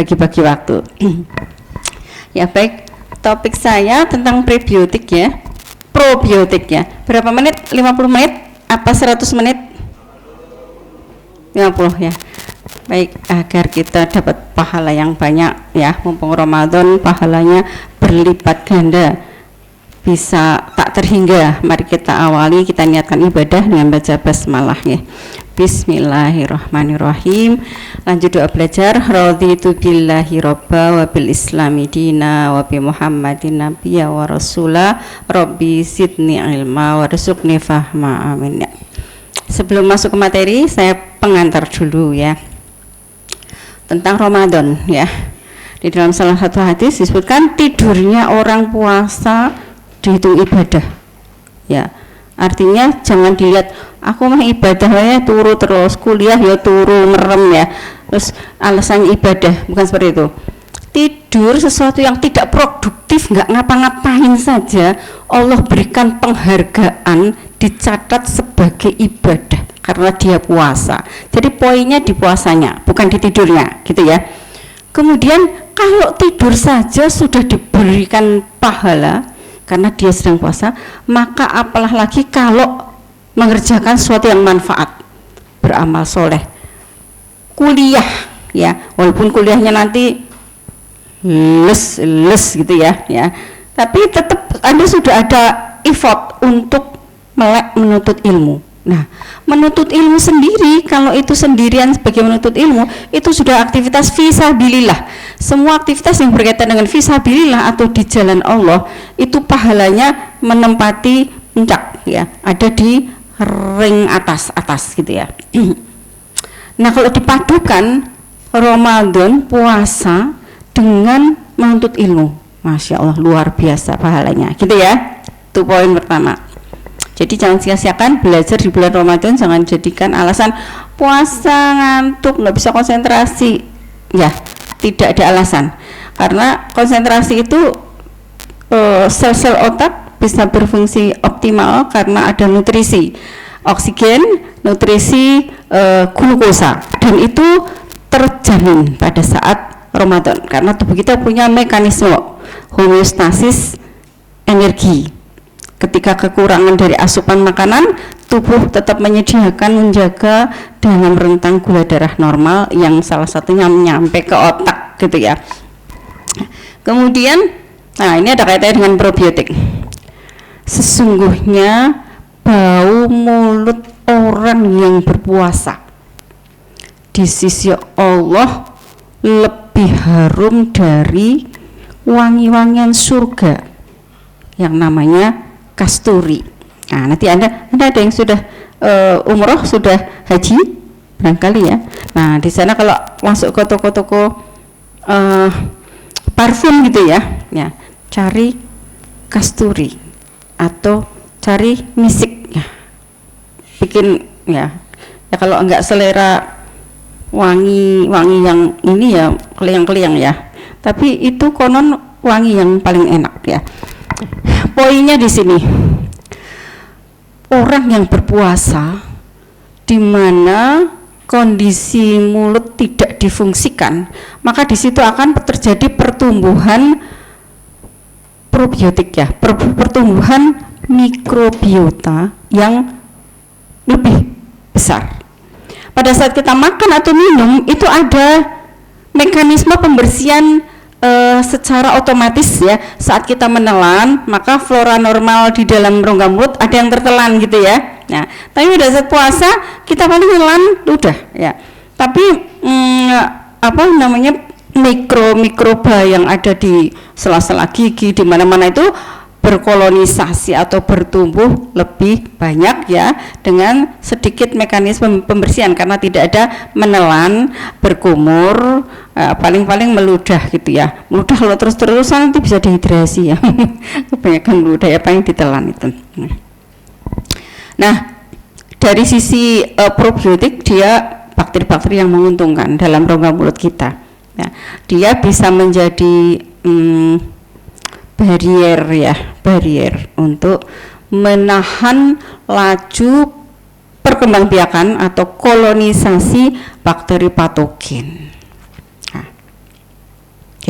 bagi-bagi waktu. Ya baik, topik saya tentang prebiotik ya, probiotik ya. Berapa menit? 50 menit? Apa 100 menit? 50 ya. Baik, agar kita dapat pahala yang banyak ya, mumpung Ramadan pahalanya berlipat ganda, bisa tak terhingga. Mari kita awali, kita niatkan ibadah dengan baca basmalah ya. Bismillahirrahmanirrahim. Lanjut doa belajar. Raditu billahi robba wa bil islami dina wa bi muhammadin nabiyya wa rasula rabbi zidni ilma warzuqni fahma, amin ya. Sebelum masuk ke materi, saya pengantar dulu ya tentang Ramadan ya. Di dalam salah satu hadis disebutkan tidurnya orang puasa dihitung ibadah ya. Artinya jangan dilihat aku mah ibadah ya turu terus, kuliah ya turu merem ya, terus alasannya ibadah, bukan seperti itu. Tidur sesuatu yang tidak produktif, nggak ngapa-ngapain saja, Allah berikan penghargaan, dicatat sebagai ibadah karena dia puasa. Jadi poinnya di puasanya, bukan di tidurnya, gitu ya. Kemudian kalau tidur saja sudah diberikan pahala karena dia sedang puasa, maka apalah lagi kalau mengerjakan sesuatu yang manfaat, beramal soleh, kuliah ya, walaupun kuliahnya nanti les gitu ya, tapi tetap Anda sudah ada effort untuk melek menuntut ilmu. Nah, menuntut ilmu sendiri, kalau itu sendirian sebagai menuntut ilmu, itu sudah aktivitas fisabilillah. Semua aktivitas yang berkaitan dengan fisabilillah atau di jalan Allah, itu pahalanya menempati puncak ya, ada di ring atas gitu ya. Nah, kalau dipadukan Ramadan puasa dengan menuntut ilmu, Masya Allah luar biasa pahalanya, gitu ya. Itu poin pertama. Jadi jangan sia-siakan belajar di bulan Ramadan, jangan jadikan alasan puasa ngantuk nggak bisa konsentrasi ya, tidak ada alasan, karena konsentrasi itu sel-sel otak bisa berfungsi optimal karena ada nutrisi oksigen, nutrisi glukosa, dan itu terjamin pada saat Ramadan karena tubuh kita punya mekanisme homeostasis energi. Ketika kekurangan dari asupan makanan, tubuh tetap menyediakan menjaga dalam rentang gula darah normal yang salah satunya nyampe ke otak gitu ya. Kemudian, nah ini ada kaitannya dengan probiotik. Sesungguhnya bau mulut orang yang berpuasa di sisi Allah lebih harum dari wangi-wangian surga yang namanya kasturi. Nah, nanti anda ada yang sudah umroh, sudah haji barangkali ya. Nah, di sana kalau masuk ke toko-toko parfum gitu ya, cari kasturi atau cari misik ya, bikin ya kalau enggak selera wangi yang ini ya keliang-keliang ya, tapi itu konon wangi yang paling enak ya. Poinnya di sini, orang yang berpuasa di mana kondisi mulut tidak difungsikan, maka di situ akan terjadi pertumbuhan probiotik ya, pertumbuhan mikrobiota yang lebih besar. Pada saat kita makan atau minum itu ada mekanisme pembersihan secara otomatis ya. Saat kita menelan, maka flora normal di dalam rongga mulut ada yang tertelan gitu ya. Nah, tapi pada saat puasa kita paling menelan udah ya. Tapi mikroba yang ada di sela-sela gigi di mana-mana itu berkolonisasi atau bertumbuh lebih banyak ya, dengan sedikit mekanisme pembersihan karena tidak ada menelan, berkumur, paling-paling meludah gitu ya. Meludah kalau terus-terusan nanti bisa dehidrasi ya. Kebanyakan meludah ya, apa yang ditelan itu. Nah, dari sisi probiotik, dia bakteri-bakteri yang menguntungkan dalam rongga mulut kita ya. Dia bisa menjadi barier untuk menahan laju perkembangbiakan atau kolonisasi bakteri patogen. Nah,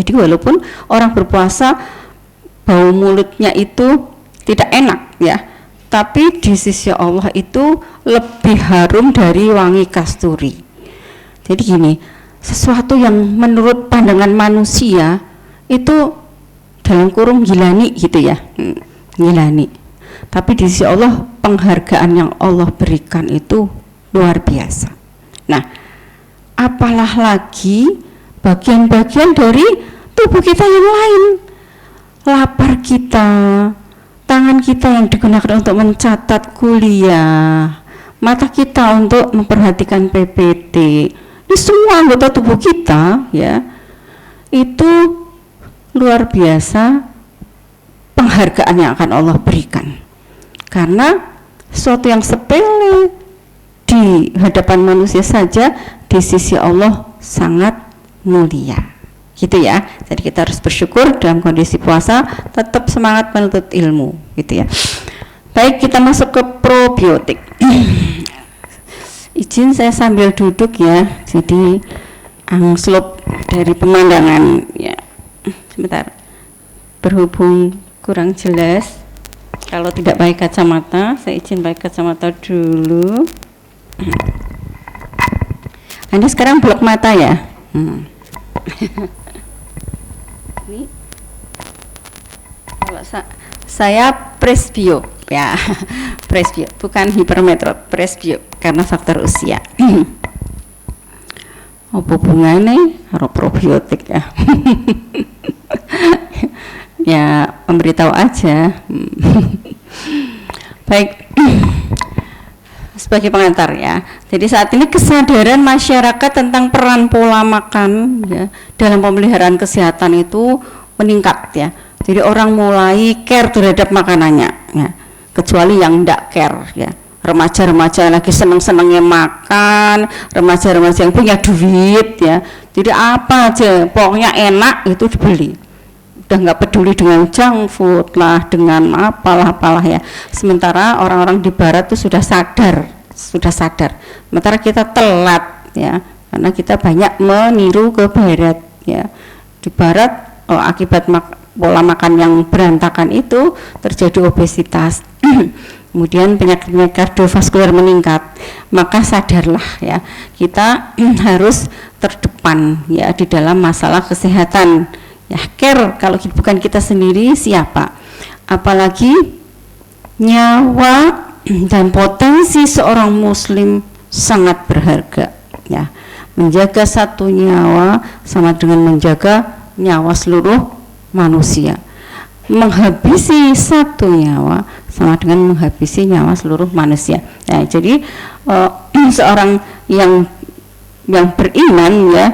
Jadi walaupun orang berpuasa bau mulutnya itu tidak enak ya, tapi di sisi Allah itu lebih harum dari wangi kasturi. Jadi gini, sesuatu yang menurut pandangan manusia itu dalam kurung gilani gitu ya, gilani. Tapi di sisi Allah penghargaan yang Allah berikan itu luar biasa. Nah, apalah lagi bagian-bagian dari tubuh kita yang lain. Lapar kita, tangan kita yang digunakan untuk mencatat kuliah, mata kita untuk memperhatikan PPT, ini semua anggota tubuh kita ya, itu luar biasa penghargaan yang akan Allah berikan. Karena sesuatu yang sepele di hadapan manusia saja di sisi Allah sangat mulia, gitu ya. Jadi kita harus bersyukur dalam kondisi puasa, tetap semangat menuntut ilmu, gitu ya. Baik, kita masuk ke probiotik. Izin saya sambil duduk ya, jadi angslop dari pemandangan ya. Sebentar, berhubung kurang jelas, kalau tidak pakai kacamata, saya izin pakai kacamata dulu. Anda sekarang blok mata ya. Ini kalau saya presbio ya, presbio bukan hipermetrop, presbio karena faktor usia. Apa hubungannya karo probiotik ya? Ya memberitahu aja. Baik, sebagai pengantar ya. Jadi saat ini kesadaran masyarakat tentang peran pola makan ya dalam pemeliharaan kesehatan itu meningkat ya. Jadi orang mulai care terhadap makanannya ya. Kecuali yang tidak care ya. Remaja-remaja yang lagi seneng-senengnya makan, remaja-remaja yang punya duit ya. Jadi apa aja pokoknya enak itu dibeli. Udah nggak peduli dengan junk food lah, dengan apalah ya. Sementara orang-orang di barat itu sudah sadar. Sementara kita telat ya, karena kita banyak meniru ke barat ya. Di barat akibat pola makan yang berantakan itu terjadi obesitas. Kemudian penyakit kardiovaskular meningkat. Maka sadarlah ya, kita harus terdepan ya di dalam masalah kesehatan. Ya, care kalau bukan kita sendiri siapa? Apalagi nyawa dan potensi seorang muslim sangat berharga ya. Menjaga satu nyawa sama dengan menjaga nyawa seluruh manusia. Menghabisi satu nyawa sama dengan menghabisi nyawa seluruh manusia. Nah, jadi seorang yang beriman ya,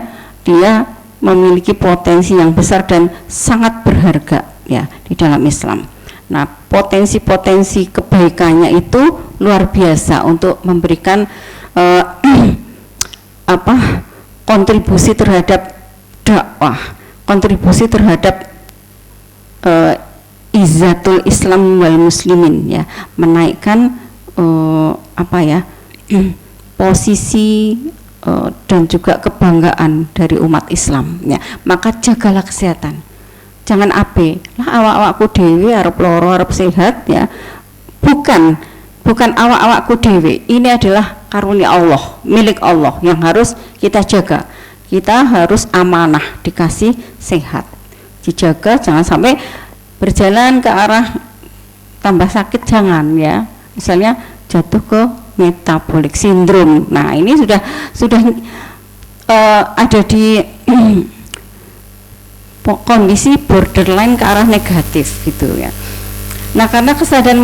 dia memiliki potensi yang besar dan sangat berharga ya di dalam Islam. Nah, potensi-potensi kebaikannya itu luar biasa untuk memberikan kontribusi terhadap dakwah, kontribusi terhadap izzatul Islam wal muslimin ya, menaikkan posisi dan juga kebanggaan dari umat Islam ya. Maka jagalah kesehatan, jangan ape lah awak-awakku dewe arep loro arep sehat ya, bukan awak-awakku dewe, ini adalah karunia Allah, milik Allah yang harus kita jaga. Kita harus amanah dikasih sehat, dijaga, jangan sampai berjalan ke arah tambah sakit, jangan ya, misalnya jatuh ke metabolic syndrome. Nah, ini sudah ada di kondisi borderline ke arah negatif gitu ya. Nah, karena kesadaran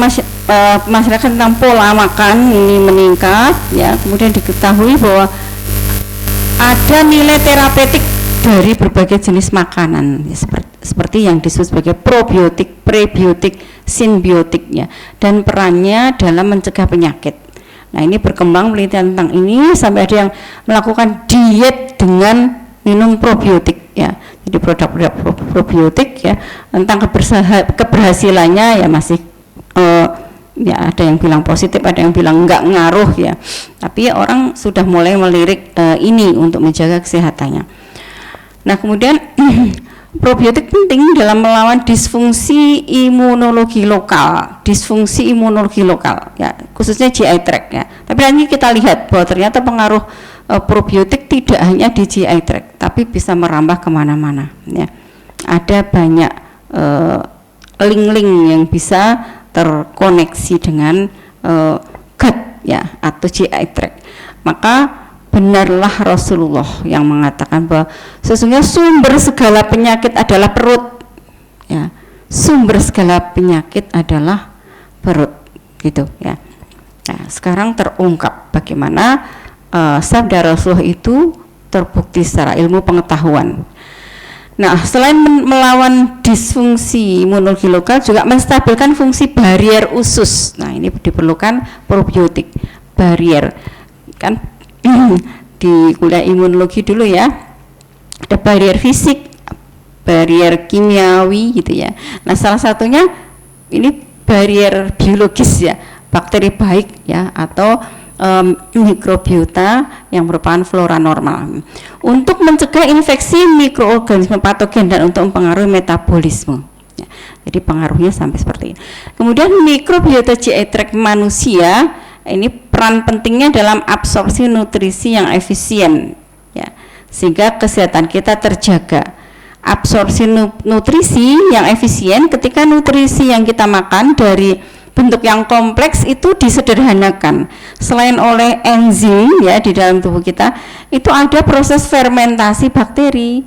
masyarakat tentang pola makan ini meningkat ya, kemudian diketahui bahwa ada nilai terapeutik dari berbagai jenis makanan ya, seperti yang disebut sebagai probiotik, prebiotik, simbiotik ya, dan perannya dalam mencegah penyakit. Nah, ini berkembang penelitian tentang ini sampai ada yang melakukan diet dengan minum probiotik ya. Jadi produk-produk probiotik ya, tentang keberhasilannya ya masih ya ada yang bilang positif, ada yang bilang enggak ngaruh ya. Tapi orang sudah mulai melirik ini untuk menjaga kesehatannya. Nah, kemudian probiotik penting dalam melawan disfungsi imunologi lokal ya, khususnya GI tract ya. Tapi nanti kita lihat bahwa ternyata pengaruh probiotik tidak hanya di GI tract, tapi bisa merambah kemana-mana ya. Ada banyak link-link yang bisa terkoneksi dengan gut ya atau GI tract. Maka benarlah Rasulullah yang mengatakan bahwa sesungguhnya sumber segala penyakit adalah perut ya, sumber segala penyakit adalah perut gitu ya. Nah, sekarang terungkap bagaimana sabda Rasulullah itu terbukti secara ilmu pengetahuan. Nah, selain melawan disfungsi imunologi lokal, juga menstabilkan fungsi barier usus. Nah, ini diperlukan probiotik barier kan. Di kuliah imunologi dulu ya, ada barier fisik, barier kimiawi gitu ya. Nah, salah satunya ini barier biologis ya, bakteri baik ya, atau mikrobiota yang merupakan flora normal untuk mencegah infeksi mikroorganisme patogen dan untuk mempengaruhi metabolisme ya. Jadi pengaruhnya sampai seperti ini. Kemudian mikrobiota GI tract manusia ini peran pentingnya dalam absorpsi nutrisi yang efisien ya, sehingga kesehatan kita terjaga. Absorpsi nutrisi yang efisien ketika nutrisi yang kita makan dari bentuk yang kompleks itu disederhanakan. Selain oleh enzim ya di dalam tubuh kita, itu ada proses fermentasi bakteri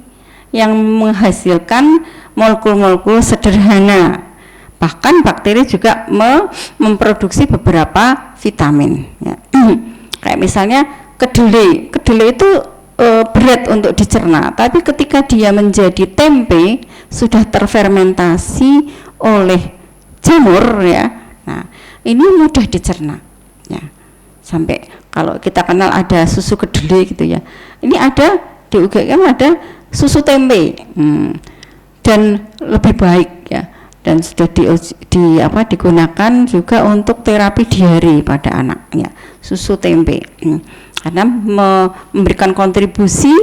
yang menghasilkan molekul-molekul sederhana. Bahkan bakteri juga memproduksi beberapa vitamin ya. Kayak misalnya kedelai itu berat untuk dicerna, tapi ketika dia menjadi tempe sudah terfermentasi oleh jamur ya. Nah, ini mudah dicerna ya. Sampai kalau kita kenal ada susu kedelai gitu ya. Ini ada di UGM ada susu tempe dan lebih baik ya. Dan sudah digunakan juga untuk terapi diare pada anak ya, susu tempe karena memberikan kontribusi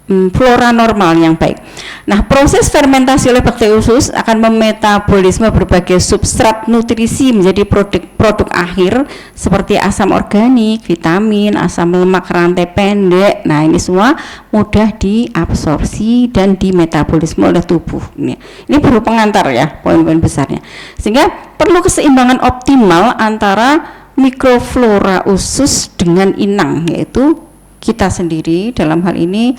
flora normal yang baik. Nah, proses fermentasi oleh bakteri usus akan memetabolisme berbagai substrat nutrisi menjadi produk akhir seperti asam organik, vitamin, asam lemak rantai pendek. Nah, ini semua mudah diabsorpsi dan dimetabolisme oleh tubuh. Ini baru pengantar ya, poin-poin besarnya. Sehingga perlu keseimbangan optimal antara mikroflora usus dengan inang, yaitu kita sendiri dalam hal ini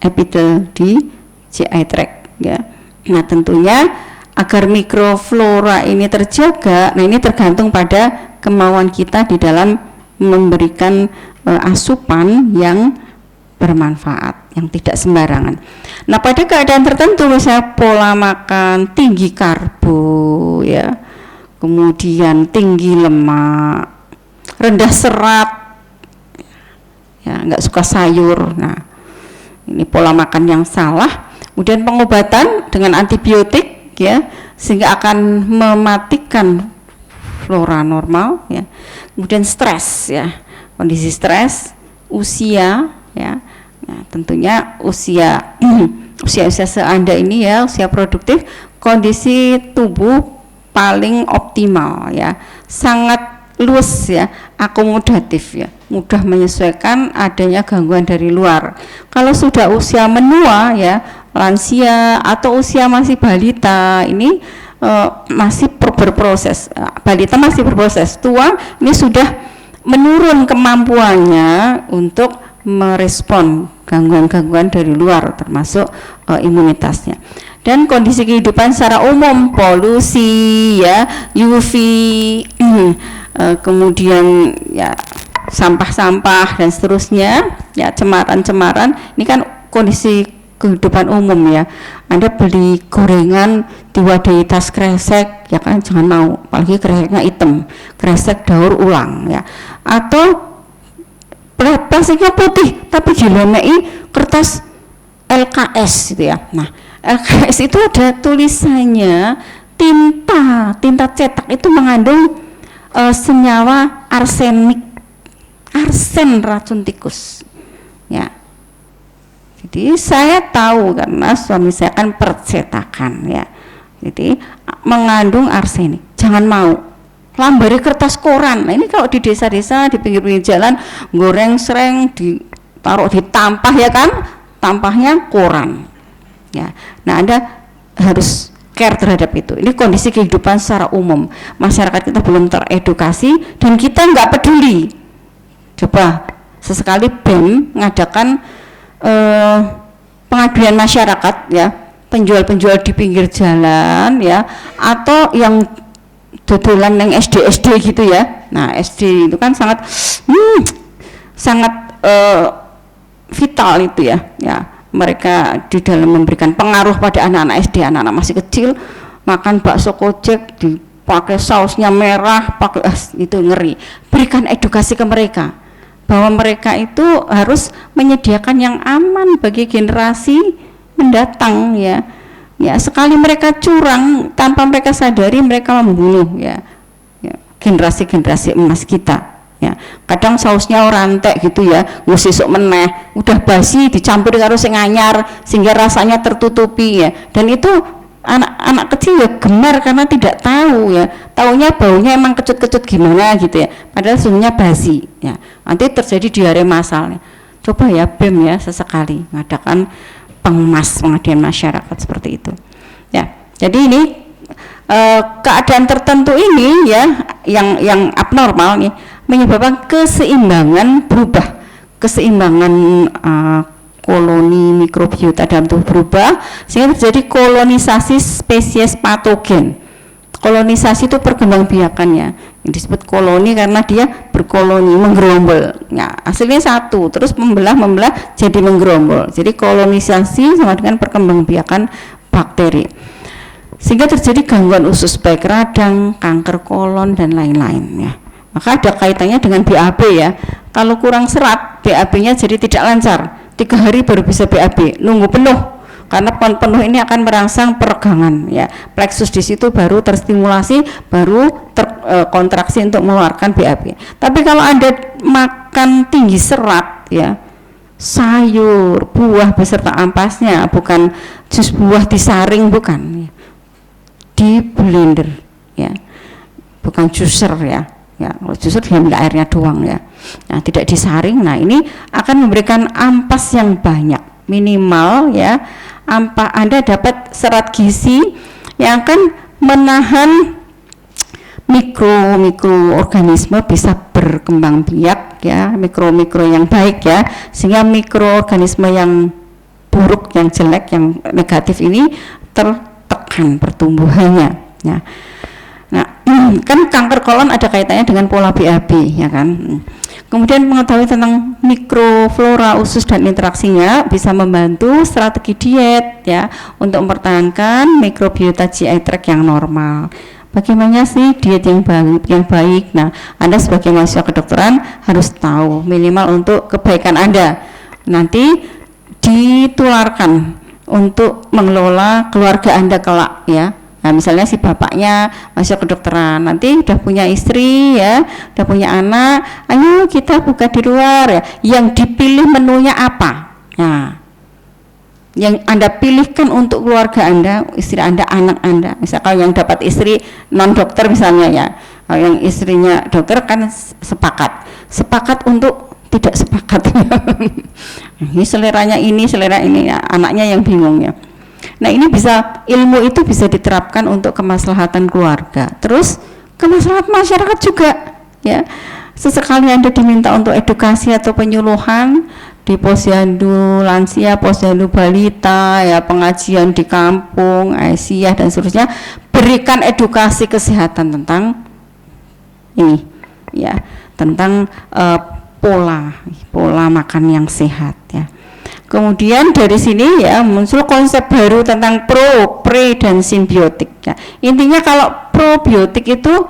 epithel di GI tract ya. Nah, tentunya agar mikroflora ini terjaga, nah ini tergantung pada kemauan kita di dalam memberikan asupan yang bermanfaat, yang tidak sembarangan. Nah, pada keadaan tertentu misalnya pola makan tinggi karbo ya, kemudian tinggi lemak, rendah serat ya, nggak suka sayur. Nah, ini pola makan yang salah. Kemudian pengobatan dengan antibiotik ya, sehingga akan mematikan flora normal ya. Kemudian stres ya, kondisi stres, usia ya. Nah, tentunya usia seanda ini ya, usia produktif, kondisi tubuh paling optimal ya, sangat luas ya, akomodatif ya, mudah menyesuaikan adanya gangguan dari luar. Kalau sudah usia menua ya, lansia atau usia masih balita, ini masih berproses. Balita masih berproses, tua ini sudah menurun kemampuannya untuk merespon gangguan-gangguan dari luar, termasuk imunitasnya. Dan kondisi kehidupan secara umum, polusi ya, UV, kemudian ya sampah-sampah dan seterusnya ya, cemaran-cemaran, ini kan kondisi kehidupan umum ya. Anda beli gorengan diwadahi tas kresek ya kan, jangan mau, apalagi kreseknya hitam, kresek daur ulang ya, atau plastiknya putih tapi dilemei kertas LKS gitu ya. Nah, LKS itu ada tulisannya tinta cetak itu mengandung senyawa arsenik, arsen racun tikus ya. Jadi saya tahu karena suami saya kan percetakan ya. Jadi mengandung arsenik. Jangan mau. Lambari kertas koran. Nah, ini kalau di desa-desa di pinggir-pinggir jalan goreng sereng ditaruh di tampah ya kan? Tampahnya koran. Ya. Nah, Anda harus care terhadap itu. Ini kondisi kehidupan secara umum. Masyarakat kita belum teredukasi dan kita nggak peduli. Coba sesekali BEM mengadakan pengaduan masyarakat ya, penjual-penjual di pinggir jalan ya, atau yang dodolan yang SD gitu ya. Nah, SD itu kan sangat vital itu ya. Ya, mereka di dalam memberikan pengaruh pada anak-anak SD, anak-anak masih kecil, makan bakso kocek dipakai sausnya merah, pakai itu ngeri. Berikan edukasi ke mereka bahwa mereka itu harus menyediakan yang aman bagi generasi mendatang ya. Ya, sekali mereka curang tanpa mereka sadari mereka membunuh ya, generasi-generasi emas kita. Ya, kadang sausnya orang entek gitu ya, sesuk meneh udah basi dicampur karo sing anyar sehingga rasanya tertutupi ya. Dan itu anak-anak kecil ya gemar karena tidak tahu ya, taunya baunya emang kecut-kecut gimana gitu ya, padahal sesungguhnya basi ya. Nanti terjadi diare massal ya. Coba ya BEM ya sesekali mengadakan pengaduan masyarakat seperti itu ya. Jadi ini keadaan tertentu ini ya yang abnormal nih menyebabkan keseimbangan berubah, keseimbangan koloni mikrobiota dalam tubuh berubah sehingga terjadi kolonisasi spesies patogen. Kolonisasi itu perkembangbiakannya yang disebut koloni karena dia berkoloni, menggerombol ya, hasilnya satu terus membelah jadi menggerombol. Jadi kolonisasi sama dengan perkembangbiakan bakteri sehingga terjadi gangguan usus baik radang, kanker kolon dan lain-lain ya. Maka ada kaitannya dengan BAB ya. Kalau kurang serat, BAB-nya jadi tidak lancar. 3 hari baru bisa BAB, nunggu penuh. Karena penuh ini akan merangsang peregangan ya. Plexus di situ baru terstimulasi, baru terkontraksi untuk mengeluarkan BAB. Tapi kalau Anda makan tinggi serat ya, sayur, buah beserta ampasnya, bukan jus buah disaring, bukan. Di blender ya. Bukan juicer ya. Ya, kalau juicer diambil airnya doang ya. Nah, tidak disaring. Nah, ini akan memberikan ampas yang banyak, minimal ya. Anda dapat serat gizi yang akan menahan mikroorganisme bisa berkembang biak ya, mikro yang baik ya, sehingga mikroorganisme yang buruk, yang jelek, yang negatif ini tertekan pertumbuhannya ya. Nah, kan kanker kolon ada kaitannya dengan pola BAB ya kan. Kemudian mengetahui tentang mikroflora usus dan interaksinya bisa membantu strategi diet ya untuk mempertahankan mikrobiota GI tract yang normal. Bagaimana sih diet yang baik? Nah, Anda sebagai mahasiswa kedokteran harus tahu minimal untuk kebaikan Anda. Nanti ditularkan untuk mengelola keluarga Anda kelak ya. Nah, misalnya si bapaknya masuk kedokteran, nanti udah punya istri ya, udah punya anak, ayo kita buka di luar ya. Yang dipilih menunya apa? Nah, yang Anda pilihkan untuk keluarga Anda, istri Anda, anak Anda. Misalkan yang dapat istri non dokter misalnya ya, yang istrinya dokter kan sepakat untuk tidak sepakat. Ini seleranya ini, selera ini ya, anaknya yang bingung ya. Nah, ini ilmu itu bisa diterapkan untuk kemaslahatan keluarga, terus kemaslahatan masyarakat juga ya. Sesekali Anda diminta untuk edukasi atau penyuluhan di posyandu lansia, posyandu balita ya, pengajian di kampung, Aisyah dan seterusnya, berikan edukasi kesehatan tentang ini ya, tentang pola makan yang sehat ya. Kemudian dari sini ya muncul konsep baru tentang pre dan simbiotik ya. Intinya kalau probiotik itu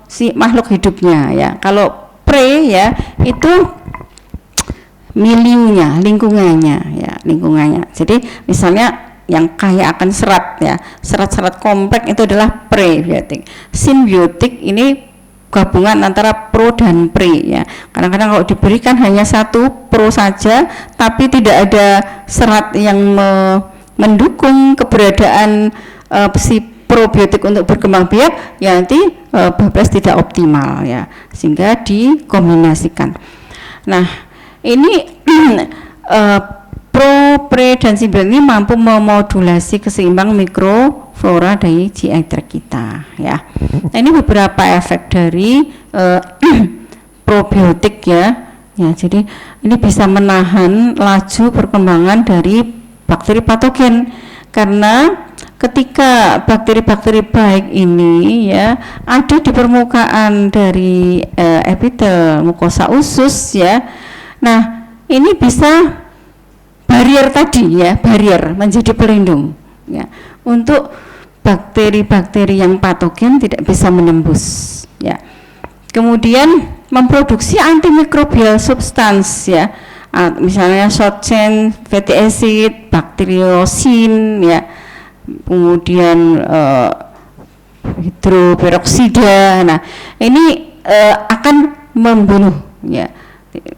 si makhluk hidupnya ya. Kalau pre ya itu miliunya, lingkungannya. Jadi misalnya yang kaya akan serat ya, serat-serat kompleks itu adalah prebiotik. Simbiotik ini gabungan antara pro dan pre ya. Kadang-kadang kalau diberikan hanya satu pro saja tapi tidak ada serat yang mendukung keberadaan si probiotik untuk berkembang biak, ya nanti bablas tidak optimal ya, sehingga dikombinasikan. Nah, ini pro, pre dan simbiotik ini mampu memodulasi keseimbang mikroflora dari GI tract kita ya. Nah, ini beberapa efek dari probiotik ya. Ya, jadi ini bisa menahan laju perkembangan dari bakteri patogen, karena ketika bakteri-bakteri baik ini ya ada di permukaan dari epitel mukosa usus ya. Nah, ini bisa barrier tadi ya, barrier menjadi pelindung ya untuk bakteri-bakteri yang patogen tidak bisa menembus ya. Kemudian memproduksi antimikrobial substance ya, misalnya short chain fatty acid, bakteriosin ya, kemudian hidroperoksida. Nah, ini akan membunuh ya,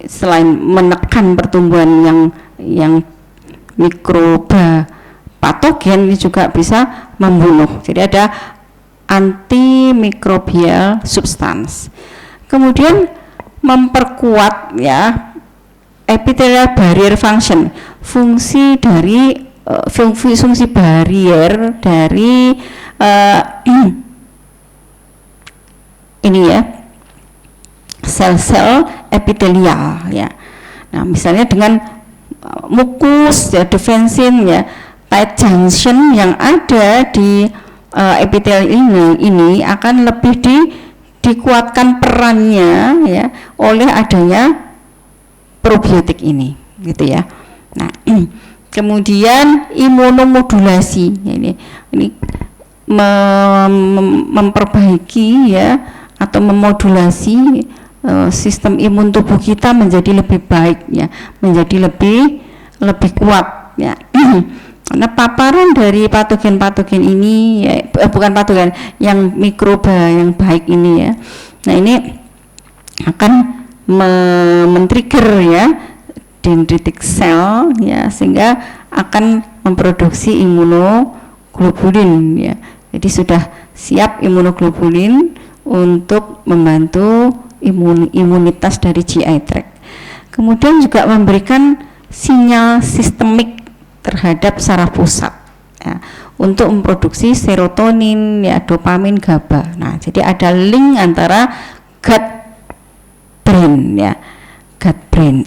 selain menekan pertumbuhan yang mikroba patogen, ini juga bisa membunuh. Jadi ada antimikrobial substance. Kemudian memperkuat ya epithelial barrier function, fungsi dari fungsi barrier dari ini ya, sel-sel epitelial ya. Nah, misalnya dengan mukus ya, defensin ya, tight junction yang ada di epitel ini akan lebih dikuatkan perannya ya oleh adanya probiotik ini gitu ya. Nah, kemudian imunomodulasi ini memperbaiki ya atau memodulasi sistem imun tubuh kita menjadi lebih baik ya, menjadi lebih kuat ya. Karena paparan dari patogen-patogen ini ya, bukan patogen, yang mikroba yang baik ini ya. Nah, ini akan men-trigger ya dendritic cell ya, sehingga akan memproduksi imunoglobulin ya. Jadi sudah siap imunoglobulin untuk membantu imunitas dari GI tract. Kemudian juga memberikan sinyal sistemik terhadap saraf pusat ya, untuk memproduksi serotonin ya, dopamin, GABA. Nah, jadi ada link antara gut brain ya, gut brain.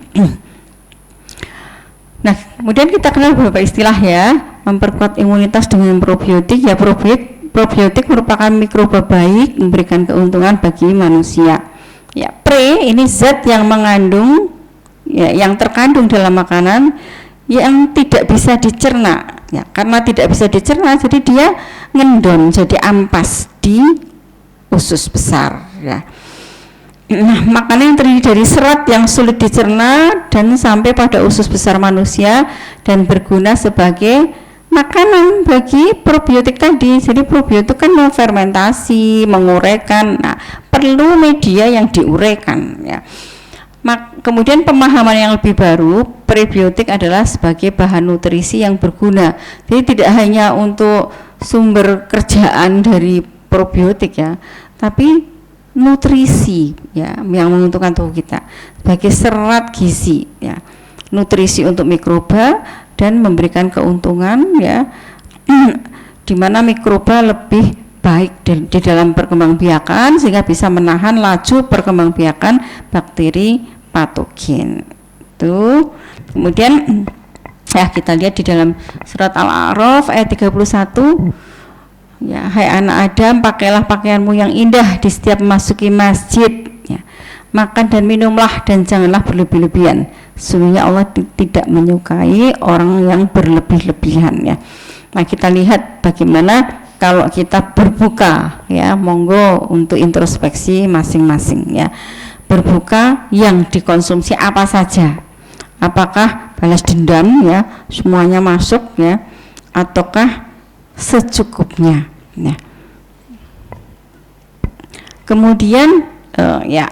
Nah, kemudian kita kenal beberapa istilah ya, memperkuat imunitas dengan probiotik ya. Probiotik merupakan mikroba baik, memberikan keuntungan bagi manusia ya. Pre, ini zat yang mengandung ya, yang terkandung dalam makanan yang tidak bisa dicerna ya. Karena tidak bisa dicerna, jadi dia ngendon, jadi ampas di usus besar ya. Nah, makanan yang terdiri dari serat yang sulit dicerna dan sampai pada usus besar manusia dan berguna sebagai makanan bagi probiotik tadi. Jadi probiotik kan fermentasi, menguraikan. Nah, perlu media yang diuraikan ya. Kemudian pemahaman yang lebih baru, prebiotik adalah sebagai bahan nutrisi yang berguna. Jadi tidak hanya untuk sumber kerjaan dari probiotik ya, tapi nutrisi ya yang menguntungkan tubuh kita sebagai serat gizi ya, nutrisi untuk mikroba dan memberikan keuntungan ya, di mana mikroba lebih baik di dalam perkembangbiakan sehingga bisa menahan laju perkembangbiakan bakteri patogen. Tuh. Kemudian ya kita lihat di dalam surat Al-A'raf ayat 31 ya, hai anak Adam, pakailah pakaianmu yang indah di setiap memasuki masjid ya. Makan dan minumlah dan janganlah berlebih-lebihan. Sesungguhnya Allah tidak menyukai orang yang berlebih-lebihan ya. Nah, kita lihat bagaimana kalau kita berbuka ya, monggo untuk introspeksi masing-masing ya. Berbuka yang dikonsumsi apa saja, apakah balas dendam ya, semuanya masuk ya, ataukah secukupnya ya. Kemudian ya,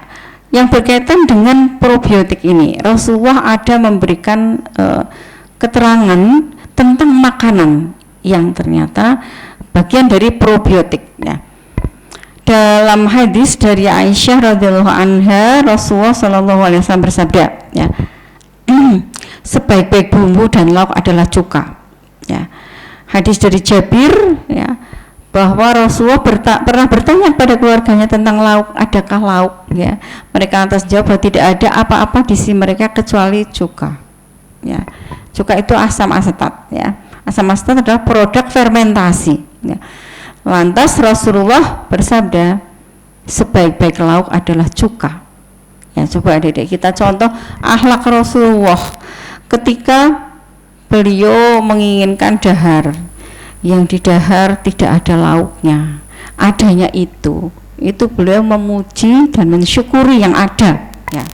yang berkaitan dengan probiotik ini, Rasulullah ada memberikan keterangan tentang makanan yang ternyata bagian dari probiotik ya. Dalam hadis dari Aisyah radhiyallahu anha, Rasulullah shallallahu alaihi wasallam bersabda ya, sebaik-baik bumbu dan lauk adalah cuka ya. Hadis dari Jabir ya, bahwa Rasulullah pernah bertanya pada keluarganya tentang lauk, adakah lauk ya. Mereka lantas jawab bahwa tidak ada apa-apa di sisi mereka kecuali cuka ya. Cuka itu asam asetat ya. Asam asetat adalah produk fermentasi ya. Lantas Rasulullah bersabda, sebaik-baik lauk adalah cuka ya. Coba adik-adik kita contoh akhlak Rasulullah ketika beliau menginginkan dahar, yang di dahar tidak ada lauknya, adanya itu beliau memuji dan mensyukuri yang ada ya.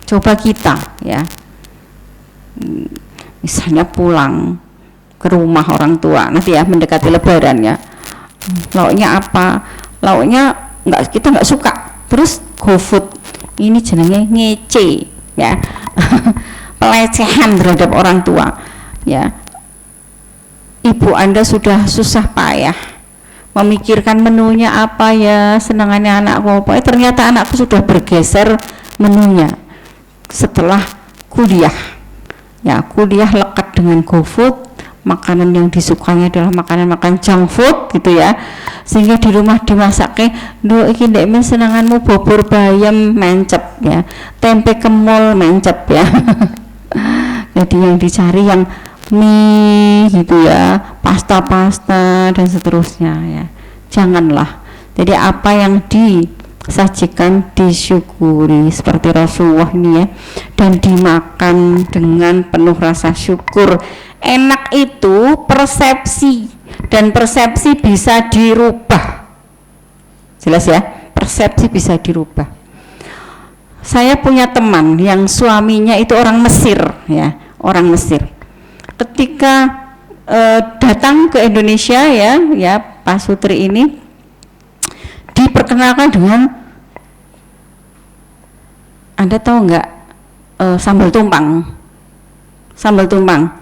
Coba kita ya, misalnya pulang ke rumah orang tua nanti ya, mendekati lebaran ya, lauknya apa, lauknya kita nggak suka, terus GoFood, ini jenenge ngece ya. Pelecehan terhadap orang tua ya. Ibu Anda sudah susah payah memikirkan menunya apa ya, senangannya anakku apa, ternyata anakku sudah bergeser menunya setelah kuliah ya. Kuliah lekat dengan GoFood, makanan yang disukainya adalah makanan junk food gitu ya, sehingga di rumah dimasaknya do iki ndek men senanganmu bubur bayam mencep ya, tempe kemul mencep ya. Jadi yang dicari yang mie gitu ya, pasta dan seterusnya ya. Janganlah. Jadi apa yang disajikan disyukuri seperti Rasulullah ini ya, dan dimakan dengan penuh rasa syukur. Enak itu persepsi, dan persepsi bisa dirubah. Jelas ya, persepsi bisa dirubah. Saya punya teman yang suaminya itu orang Mesir ya, orang Mesir. Ketika datang ke Indonesia ya Pak Sutri ini diperkenalkan dengan, Anda tahu nggak, sambal tumpang,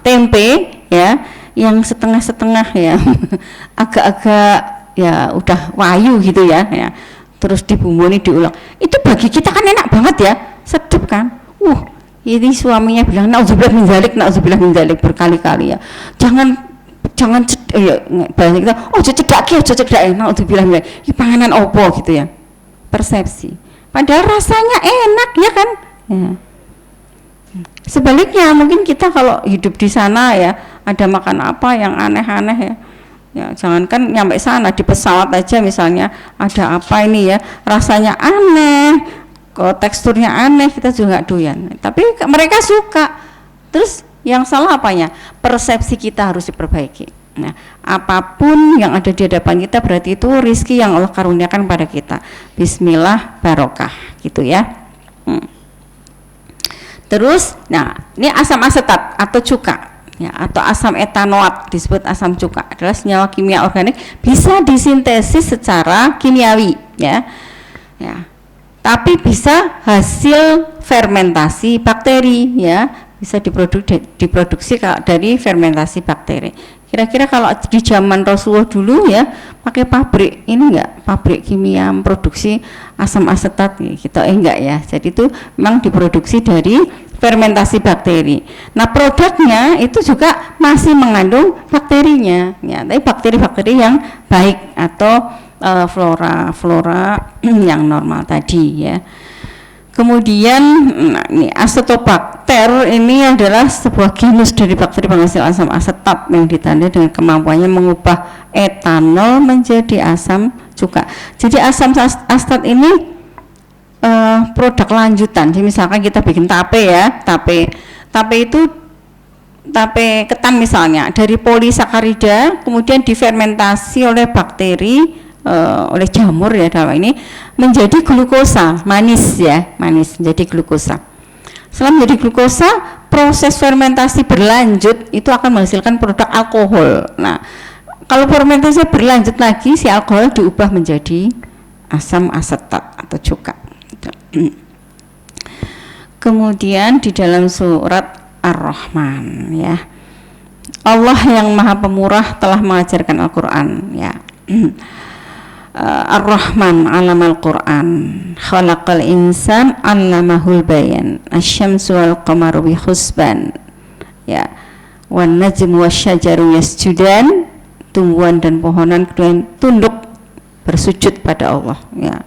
tempe ya, yang setengah-setengah ya, agak-agak ya udah wayu gitu ya, terus dibumbuni diulek. Itu bagi kita kan enak banget ya, sedap kan. Ini suaminya bilang nauzubillah min dzalik berkali-kali ya. Jangan bahasa kita, cedak nauzubillah min dzalik. Iki panganan opo gitu ya. Persepsi. Padahal rasanya enak ya kan? Ya. Sebaliknya mungkin kita kalau hidup di sana ya, ada makan apa yang aneh-aneh ya. Ya, jangankan nyampe sana, di pesawat aja misalnya ada apa ini ya, rasanya aneh, kok teksturnya aneh, kita juga nggak doyan. Tapi mereka suka. Terus yang salah apanya? Persepsi kita harus diperbaiki. Nah, apapun yang ada di hadapan kita berarti itu rezeki yang Allah karuniakan pada kita. Bismillah barokah, gitu ya. Terus, nah ini asam asetat atau cuka. Ya, atau asam etanoat disebut asam cuka, adalah senyawa kimia organik, bisa disintesis secara kimiawi ya. Tapi bisa hasil fermentasi bakteri ya, bisa diproduksi dari fermentasi bakteri. Kira-kira kalau di zaman Rasulullah dulu ya, pakai pabrik ini enggak, pabrik kimia memproduksi asam asetat gitu enggak ya. Jadi itu memang diproduksi dari fermentasi bakteri. Nah, produknya itu juga masih mengandung bakterinya ya, tapi bakteri-bakteri yang baik atau flora yang normal tadi ya. Kemudian ini Acetobacter ini adalah sebuah genus dari bakteri penghasil asam asetat yang ditandai dengan kemampuannya mengubah etanol menjadi asam cuka. Jadi asam asetat ini produk lanjutan. Jadi misalkan kita bikin tape ya, tape itu tape ketan misalnya, dari polisakarida kemudian difermentasi oleh bakteri, oleh jamur ya dalam ini, menjadi glukosa, manis menjadi glukosa. Setelah menjadi glukosa, proses fermentasi berlanjut itu akan menghasilkan produk alkohol. Nah, kalau fermentasi berlanjut lagi, si alkohol diubah menjadi asam asetat atau cuka. Kemudian di dalam surat Ar-Rahman ya, Allah yang Maha Pemurah telah mengajarkan Al-Qur'an ya. Ar-Rahman 'allamal Qur'an, khalaqal insan 'allamahul bayan, asy-syamsu wal qamaru bi husban ya, wan najmu wasyajaru yasjudan, tumbuhan dan pohonan kemudian tunduk bersujud pada Allah ya.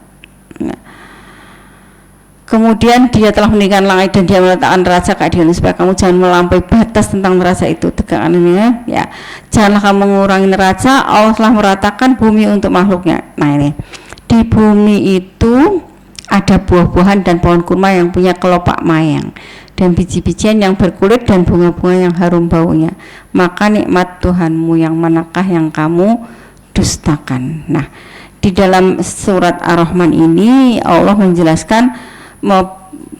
Kemudian dia telah meninggikan langit dan dia meletakkan neraca keadilan supaya kamu jangan melampaui batas tentang neraca itu, tegakkan ini ya. Janganlah kamu mengurangi neraca. Allah telah meratakan bumi untuk makhluknya. Nah ini di bumi itu ada buah-buahan dan pohon kurma yang punya kelopak mayang dan biji-bijian yang berkulit dan bunga-bunga yang harum baunya. Maka nikmat Tuhanmu yang manakah yang kamu dustakan? Nah di dalam surat Ar-Rahman ini Allah menjelaskan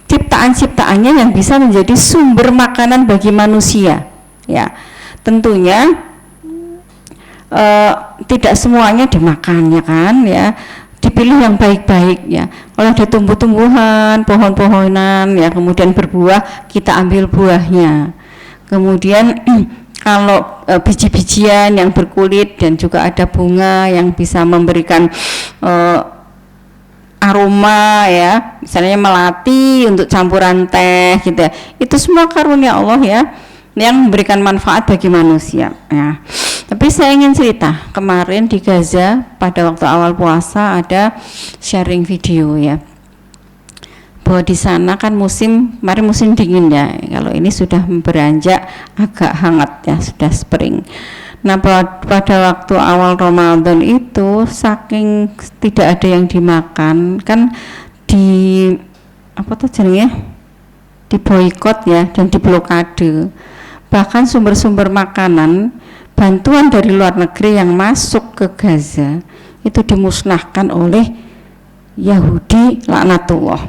ciptaan-ciptaannya yang bisa menjadi sumber makanan bagi manusia ya. Tentunya tidak semuanya dimakan ya kan ya, dipilih yang baik-baik ya. Kalau ada tumbuh-tumbuhan, pohon-pohonan ya, kemudian berbuah, kita ambil buahnya. Kemudian kalau biji-bijian yang berkulit dan juga ada bunga yang bisa memberikan aroma ya, misalnya melati untuk campuran teh gitu ya. Itu semua karunia Allah ya, yang memberikan manfaat bagi manusia ya. Tapi saya ingin cerita, kemarin di Gaza pada waktu awal puasa ada sharing video ya, bahwa di sana kan kemarin musim dingin ya, kalau ini sudah beranjak agak hangat ya, sudah spring. Nah pada waktu awal Ramadan itu saking tidak ada yang dimakan kan, di boikot ya dan diblokade. Bahkan sumber-sumber makanan bantuan dari luar negeri yang masuk ke Gaza itu dimusnahkan oleh Yahudi laknatullah.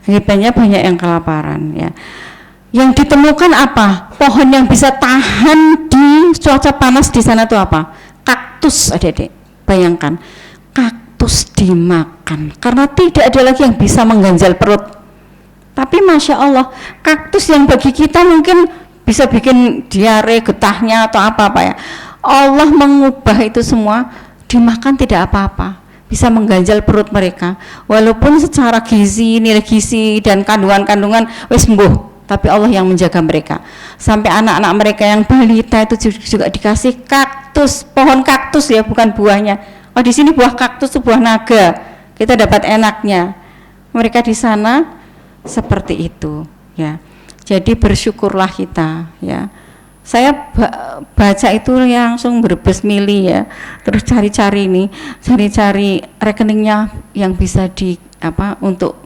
Akibatnya banyak yang kelaparan ya. Yang ditemukan apa? Pohon yang bisa tahan di cuaca panas di sana itu apa? Kaktus, adik-adik. Bayangkan, kaktus dimakan karena tidak ada lagi yang bisa mengganjal perut. Tapi masya Allah, kaktus yang bagi kita mungkin bisa bikin diare, getahnya atau apa-apa ya, Allah mengubah itu semua, dimakan tidak apa-apa, bisa mengganjal perut mereka. Walaupun secara gizi, nilai gizi dan kandungan-kandungan wis sembuh, tapi Allah yang menjaga mereka. Sampai anak-anak mereka yang balita itu juga dikasih kaktus, pohon kaktus ya, bukan buahnya. Oh di sini buah kaktus itu buah naga, kita dapat enaknya. Mereka di sana seperti itu ya. Jadi bersyukurlah kita ya. Saya baca itu langsung berbes mili ya. Terus cari-cari rekeningnya yang bisa untuk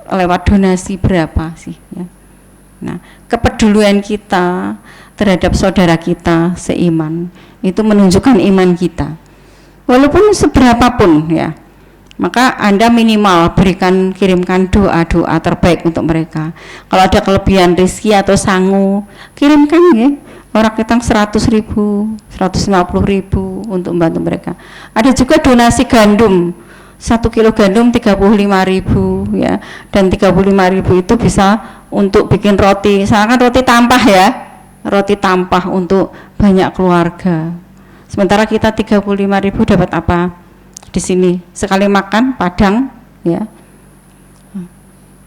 lewat donasi berapa sih ya. Nah, kepedulian kita terhadap saudara kita seiman itu menunjukkan iman kita. Walaupun seberapapun ya. Maka Anda minimal kirimkan doa-doa terbaik untuk mereka. Kalau ada kelebihan rezeki atau sangu, kirimkan ya. Orang kita 100.000, 150.000 untuk membantu mereka. Ada juga donasi gandum. 1 kilo gandum 35.000 ya. Dan 35.000 itu bisa untuk bikin roti. Misalkan roti tampah ya. Roti tampah untuk banyak keluarga. Sementara kita 35.000 dapat apa? Di sini sekali makan padang ya,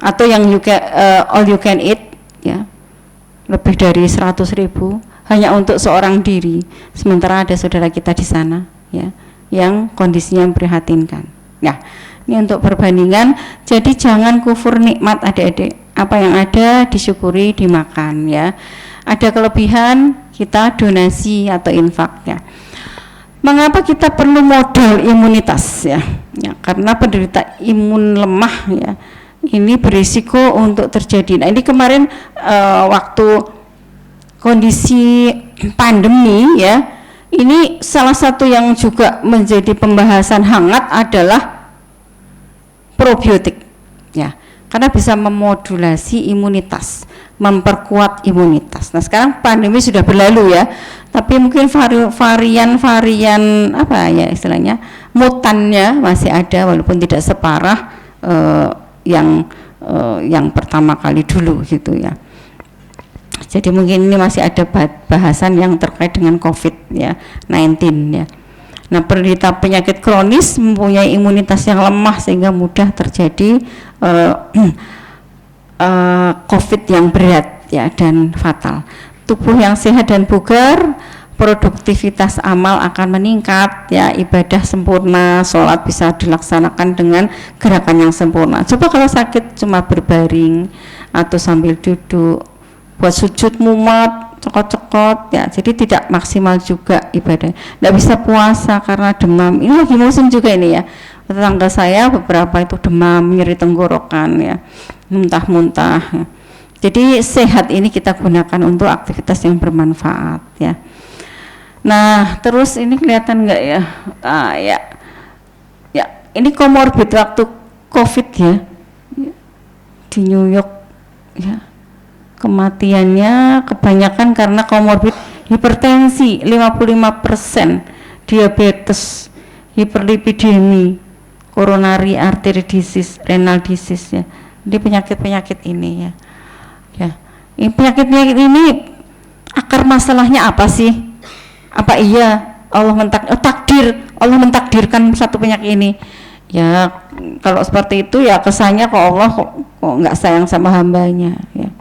atau yang all you can eat ya, lebih dari 100.000 hanya untuk seorang diri. Sementara ada saudara kita di sana ya yang kondisinya memprihatinkan. Nah ini untuk perbandingan. Jadi jangan kufur nikmat adik-adik, apa yang ada disyukuri, dimakan ya. Ada kelebihan kita donasi atau infak ya. Mengapa kita perlu modal imunitas ya? Ya, karena penderita imun lemah ya, ini berisiko untuk terjadi. Nah ini kemarin waktu kondisi pandemi ya, ini salah satu yang juga menjadi pembahasan hangat adalah probiotik ya, karena bisa memodulasi imunitas, memperkuat imunitas. Nah sekarang pandemi sudah berlalu ya, tapi mungkin varian apa ya istilahnya, mutannya masih ada walaupun tidak separah yang pertama kali dulu gitu ya. Jadi mungkin ini masih ada bahasan yang terkait dengan COVID ya 19 ya. Nah, penderita penyakit kronis mempunyai imunitas yang lemah sehingga mudah terjadi COVID yang berat ya dan fatal. Tubuh yang sehat dan bugar, produktivitas amal akan meningkat ya, ibadah sempurna, sholat bisa dilaksanakan dengan gerakan yang sempurna. Coba kalau sakit cuma berbaring atau sambil duduk, buat sujud mumet, cokot-cokot ya, jadi tidak maksimal juga ibadah. Tidak bisa puasa karena demam. Ini lagi musim juga ini ya. Tetangga saya beberapa itu demam, nyeri tenggorokan ya, muntah-muntah ya. Jadi sehat ini kita gunakan untuk aktivitas yang bermanfaat ya. Nah, terus ini kelihatan enggak ya? Ya, ini komorbid waktu COVID ya. Di New York ya. Kematiannya kebanyakan karena komorbid hipertensi 55%, diabetes, hiperlipidemi, coronary artery disease, renal disease ya. Jadi penyakit-penyakit ini ya. Ya. Ini penyakit-penyakit ini akar masalahnya apa sih? Apa iya Allah takdir, Allah mentakdirkan satu penyakit ini? Ya, kalau seperti itu ya kesannya kok Allah kok nggak sayang sama hambanya ya.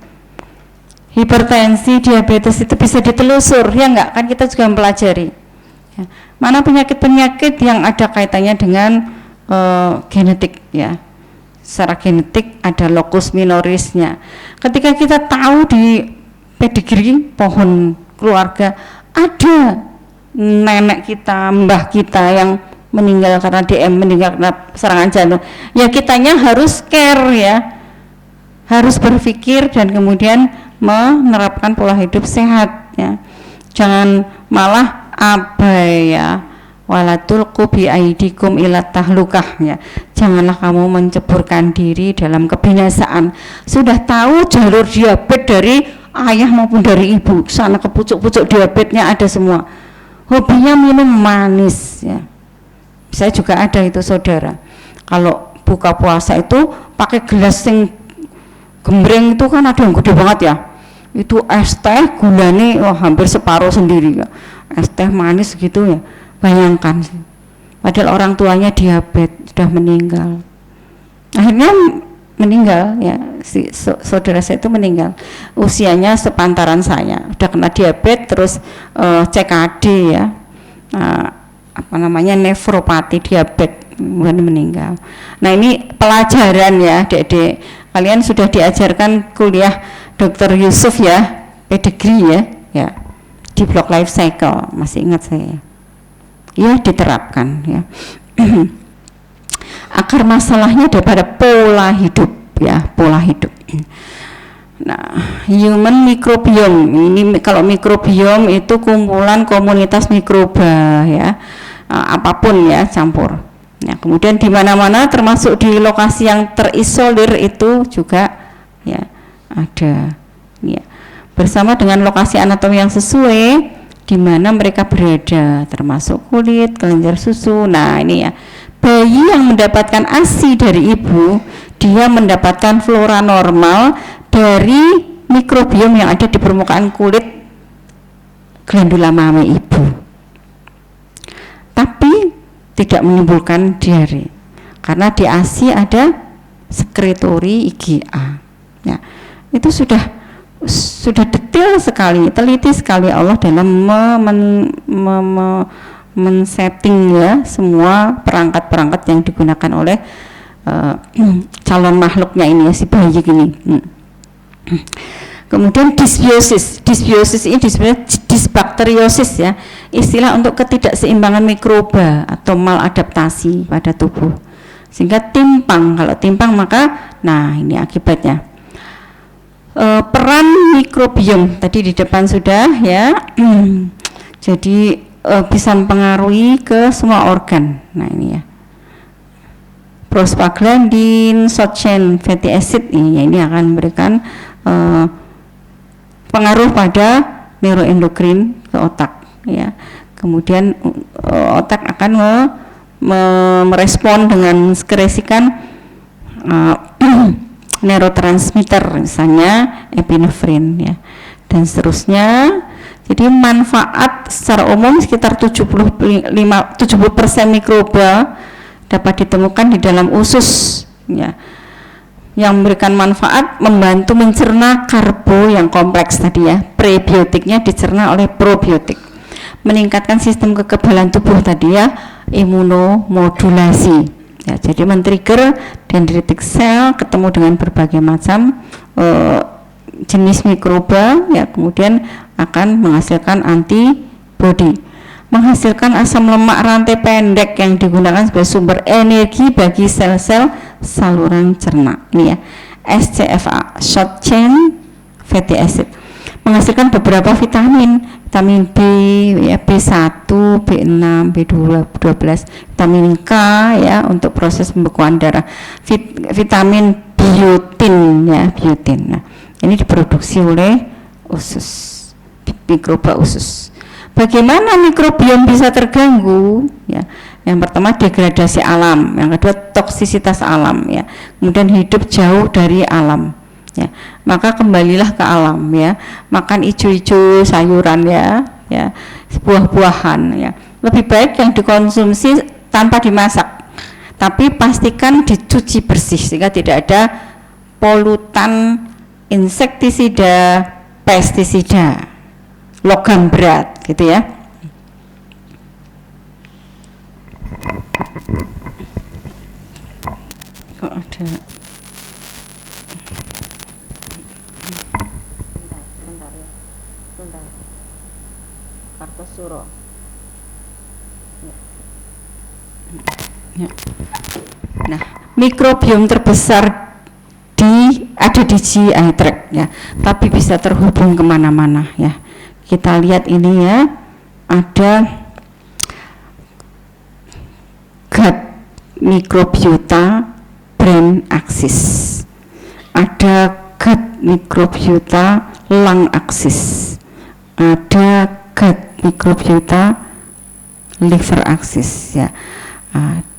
Hipertensi, diabetes itu bisa ditelusur ya enggak, kan kita juga mempelajari ya. Mana penyakit-penyakit yang ada kaitannya dengan genetik ya. Secara genetik ada locus minorisnya. Ketika kita tahu di pedigree pohon keluarga ada nenek kita, mbah kita yang meninggal karena DM, meninggal karena serangan jantung, ya kitanya harus care ya, harus berpikir dan kemudian menerapkan pola hidup sehat ya. Jangan malah abai ya, wala tulqu bi aidikum ila tahlukah ya. Janganlah kamu menceburkan diri dalam kebinasaan. Sudah tahu jalur diabetes dari ayah maupun dari ibu, sana ke pucuk-pucuk diabetesnya ada semua. Hobinya minum manis ya. Saya juga ada itu saudara. Kalau buka puasa itu pakai gelas yang gembreng itu kan ada yang gede banget ya. Itu es teh gulanya hampir separuh sendiri ya. Es teh manis gitu ya. Bayangkan, padahal orang tuanya diabetes sudah meninggal. Akhirnya meninggal ya, si saudara saya itu meninggal. Usianya sepantaran saya, udah kena diabetes terus CKD ya. Apa namanya nefropati diabetes, kemudian meninggal. Nah, ini pelajaran ya, Dek-dek. Kalian sudah diajarkan kuliah Dr. Yusuf ya, pedigree ya, di blog life cycle, masih ingat saya ya, diterapkan ya. Akar masalahnya daripada pola hidup ya, pola hidup. Nah, human microbiome ini, kalau microbiome itu kumpulan komunitas mikroba ya, apapun ya, campur. Nah, kemudian di mana-mana termasuk di lokasi yang terisolir itu juga ya ada ya, bersama dengan lokasi anatomi yang sesuai di mana mereka berada, termasuk kulit, kelenjar susu. Nah, ini ya, bayi yang mendapatkan ASI dari ibu, dia mendapatkan flora normal dari mikrobiom yang ada di permukaan kulit glandula mami ibu, tapi tidak menimbulkan diare karena di ASI ada sekretori IgA ya. Itu sudah detail sekali, teliti sekali Allah dalam men-setting ya semua perangkat-perangkat yang digunakan oleh calon makhluknya ini ya, si bayi gini. Kemudian dysbiosis ini dysbakteriosis ya, istilah untuk ketidakseimbangan mikroba atau maladaptasi pada tubuh sehingga timpang. Kalau timpang maka nah ini akibatnya. Peran mikrobiom tadi di depan sudah ya. Jadi bisa mempengaruhi ke semua organ. Nah ini ya, prostaglandin, short chain fatty acid ini akan memberikan pengaruh pada neuroendokrin ke otak ya. Kemudian otak akan merespon dengan sekresikan neurotransmitter, misalnya epinefrin ya, dan seterusnya. Jadi manfaat secara umum sekitar 70% mikroba dapat ditemukan di dalam usus ya, yang memberikan manfaat membantu mencerna karbo yang kompleks tadi ya, prebiotiknya dicerna oleh probiotik, meningkatkan sistem kekebalan tubuh tadi ya, imunomodulasi ya, jadi men-trigger dendritic cell ketemu dengan berbagai macam jenis mikroba ya, kemudian akan menghasilkan antibodi, menghasilkan asam lemak rantai pendek yang digunakan sebagai sumber energi bagi sel-sel saluran cerna ini ya, SCFA short chain fatty acid, menghasilkan beberapa vitamin B ya, B1, B6, B12, vitamin K ya untuk proses pembekuan darah, vitamin biotin ya, biotin. Nah, ini diproduksi oleh usus, mikroba usus. Bagaimana mikrobiom bisa terganggu ya? Yang pertama degradasi alam, yang kedua toksisitas alam ya, kemudian hidup jauh dari alam ya, maka kembalilah ke alam ya, makan ijo-ijo sayuran ya, buah-buahan ya, lebih baik yang dikonsumsi tanpa dimasak, tapi pastikan dicuci bersih sehingga tidak ada polutan, insektisida, pestisida, logam berat gitu ya. Kok ada Kartosuro ya. Nah, mikrobiom terbesar ada di GI tract ya, tapi bisa terhubung kemana-mana ya. Kita lihat ini ya, ada gut microbiota brain axis, ada gut microbiota lung axis, ada gut microbiota liver axis ya.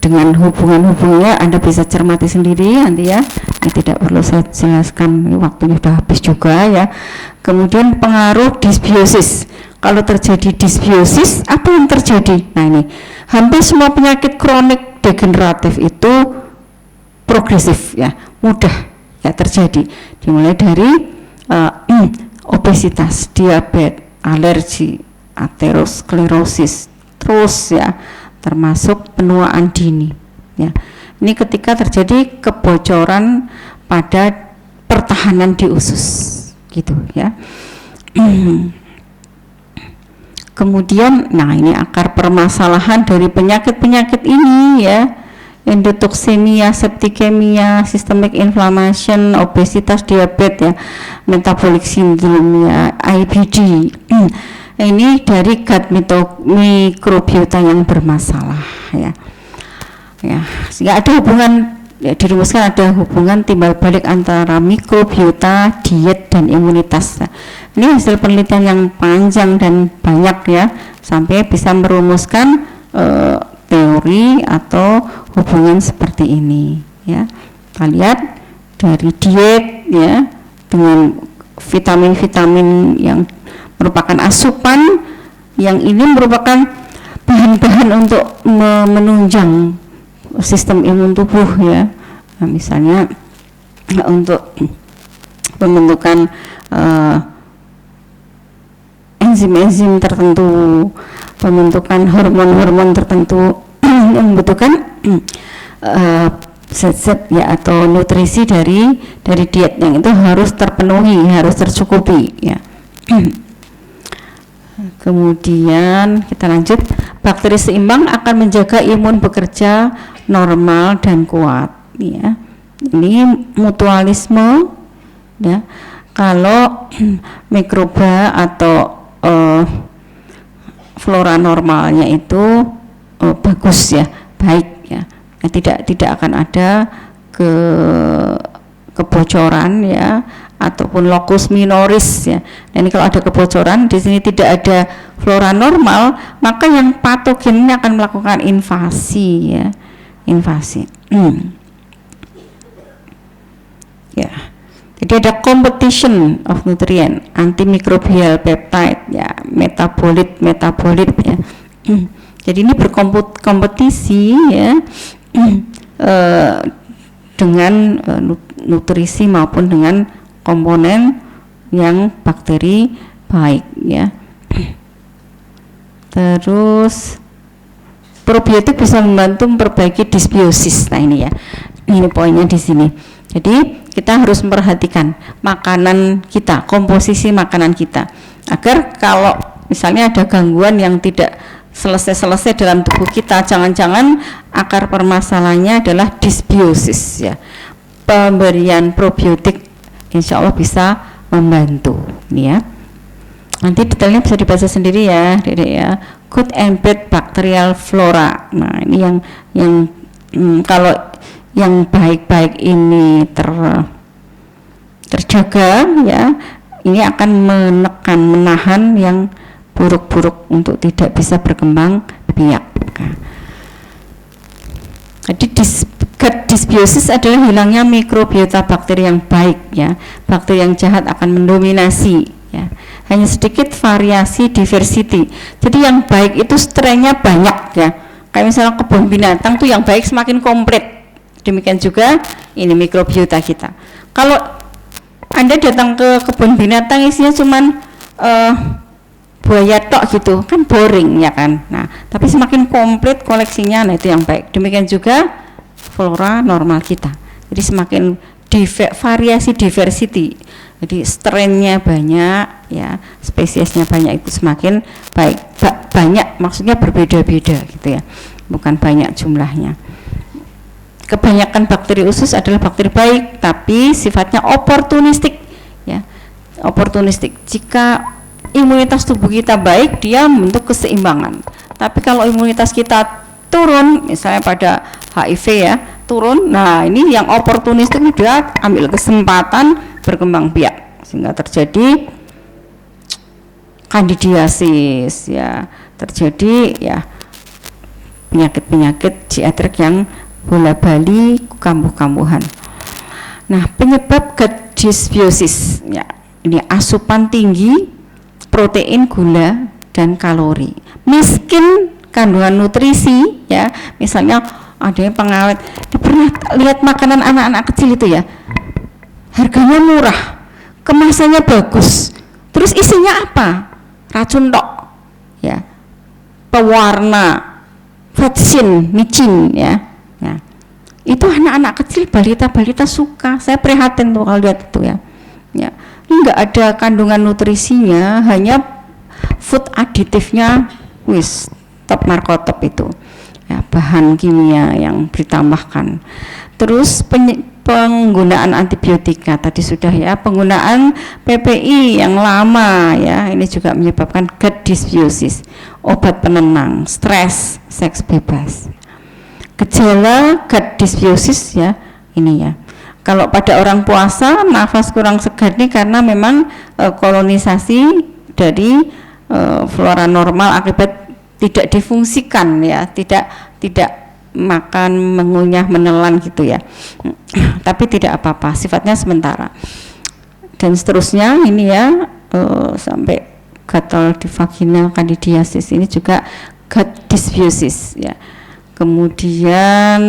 Dengan hubungan-hubungannya Anda bisa cermati sendiri nanti ya, ini tidak perlu saya jelaskan, ini waktunya sudah habis juga ya. Kemudian pengaruh dysbiosis, kalau terjadi dysbiosis apa yang terjadi? Nah ini hampir semua penyakit kronik degeneratif itu progresif ya, mudah ya terjadi, dimulai dari obesitas, diabetes, alergi, aterosklerosis, terus ya termasuk penuaan dini ya. Ini ketika terjadi kebocoran pada pertahanan di usus gitu ya. Kemudian nah ini akar permasalahan dari penyakit-penyakit ini ya, endotoksemia, septikemia, systemic inflammation, obesitas, diabetes ya, metabolic syndrome ya, IBD. Ini dari gut mikrobiota yang bermasalah ya. Ya, sehingga ada hubungan ya, dirumuskan ada hubungan timbal balik antara mikrobiota, diet dan imunitas. Nah, ini hasil penelitian yang panjang dan banyak ya, sampai bisa merumuskan teori atau hubungan seperti ini ya. Kita lihat dari diet ya, dengan vitamin-vitamin yang merupakan asupan, yang ini merupakan bahan-bahan untuk menunjang sistem imun tubuh ya. Nah, misalnya untuk pembentukan enzim-enzim tertentu, pembentukan hormon-hormon tertentu yang membutuhkan zat-zat ya atau nutrisi dari diet yang itu harus terpenuhi, harus tercukupi ya. Kemudian kita lanjut, bakteri seimbang akan menjaga imun bekerja normal dan kuat ya. Ini mutualisme ya. Kalau mikroba atau flora normalnya itu bagus ya, baik ya. Tidak akan ada kebocoran ya, ataupun locus minoris ya. Dan kalau ada kebocoran di sini tidak ada flora normal, maka yang patogen ini akan melakukan invasi ya, invasi. ya. Jadi ada competition of nutrient, antimicrobial peptide, ya, metabolit ya. Jadi ini berkompetisi ya dengan nutrisi maupun dengan komponen yang bakteri baik ya. Terus probiotik bisa membantu memperbaiki dysbiosis. Nah ini ya, ini poinnya di sini. Jadi kita harus memperhatikan makanan kita, komposisi makanan kita, agar kalau misalnya ada gangguan yang tidak selesai dalam tubuh kita, jangan-jangan akar permasalahannya adalah dysbiosis ya. Pemberian probiotik insya Allah bisa membantu ya. Nanti detailnya bisa dibaca sendiri ya, Dedek ya. Good and bad bacterial flora. Nah ini yang kalau yang baik-baik ini terjaga ya, ini akan menahan yang buruk-buruk untuk tidak bisa berkembang biak. Jadi gut dysbiosis adalah hilangnya mikrobiota bakteri yang baik ya. Bakteri yang jahat akan mendominasi ya. Hanya sedikit variasi diversity. Jadi yang baik itu strainnya banyak ya. Kayak misalnya kebun binatang tuh yang baik semakin komplit. Demikian juga ini mikrobiota kita. Kalau Anda datang ke kebun binatang isinya cuman buaya tok gitu, kan boring ya kan. Nah, tapi semakin komplit koleksinya, nah itu yang baik. Demikian juga flora normal kita. Jadi semakin variasi diversity. Jadi strainnya banyak ya, spesiesnya banyak, itu semakin baik. Banyak maksudnya berbeda-beda gitu ya. Bukan banyak jumlahnya. Kebanyakan bakteri usus adalah bakteri baik, tapi sifatnya oportunistik ya. Oportunistik. Jika imunitas tubuh kita baik, dia membentuk keseimbangan. Tapi kalau imunitas kita turun, misalnya pada HIV ya, turun, nah ini yang oportunistik, dia ambil kesempatan berkembang biak sehingga terjadi kandidiasis ya, terjadi ya penyakit-penyakit diartrik yang bola-bali, kambuh-kambuhan. Nah, penyebab gut dysbiosis ya, ini asupan tinggi protein, gula, dan kalori, miskin kandungan nutrisi ya. Misalnya ada yang pengawet, pernah lihat makanan anak-anak kecil itu ya, harganya murah, kemasannya bagus, terus isinya apa? Racun tok ya, pewarna, vaksin, micin ya. Nah, itu anak-anak kecil, balita-balita suka. Saya prihatin tuh kalau lihat itu ya. Ya, enggak ada kandungan nutrisinya, hanya food aditifnya wis top markotop itu. Ya, bahan kimia yang ditambahkan. Terus penggunaan antibiotika tadi sudah ya, penggunaan PPI yang lama ya, ini juga menyebabkan gut dysbiosis. Obat penenang, stres, seks bebas. Gejala gut dysbiosis ya, ini ya. Kalau pada orang puasa nafas kurang segar nih karena memang kolonisasi dari flora normal akibat tidak difungsikan ya, tidak makan, mengunyah, menelan gitu ya. Tapi tidak apa-apa, sifatnya sementara. Dan seterusnya ini ya, sampai gatal di vagina, kandidiasis, ini juga gut dysbiosis ya. Kemudian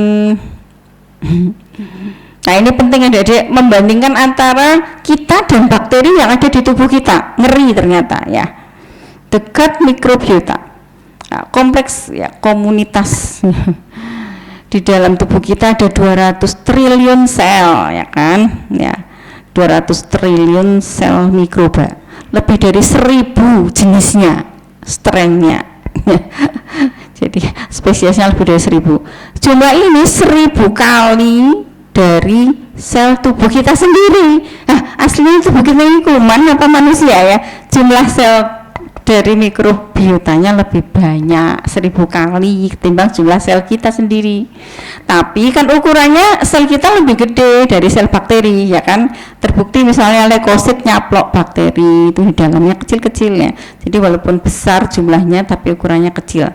nah ini penting adik-adik, membandingkan antara kita dan bakteri yang ada di tubuh kita. Ngeri ternyata ya. The gut microbiota, nah, kompleks ya, komunitas. Di dalam tubuh kita ada 200 triliun sel ya kan ya, 200 triliun sel mikroba, lebih dari 1000 jenisnya, strainnya. Jadi spesiesnya lebih dari 1000. Jumlah ini 1000 kali dari sel tubuh kita sendiri. Nah, aslinya tubuh kita ini kuman apa manusia ya? Jumlah sel dari mikrobiotanya lebih banyak 1000 kali ketimbang jumlah sel kita sendiri. Tapi kan ukurannya sel kita lebih gede dari sel bakteri ya kan. Terbukti misalnya leukosit nyaplok bakteri itu di dalamnya kecil-kecilnya. Jadi walaupun besar jumlahnya tapi ukurannya kecil.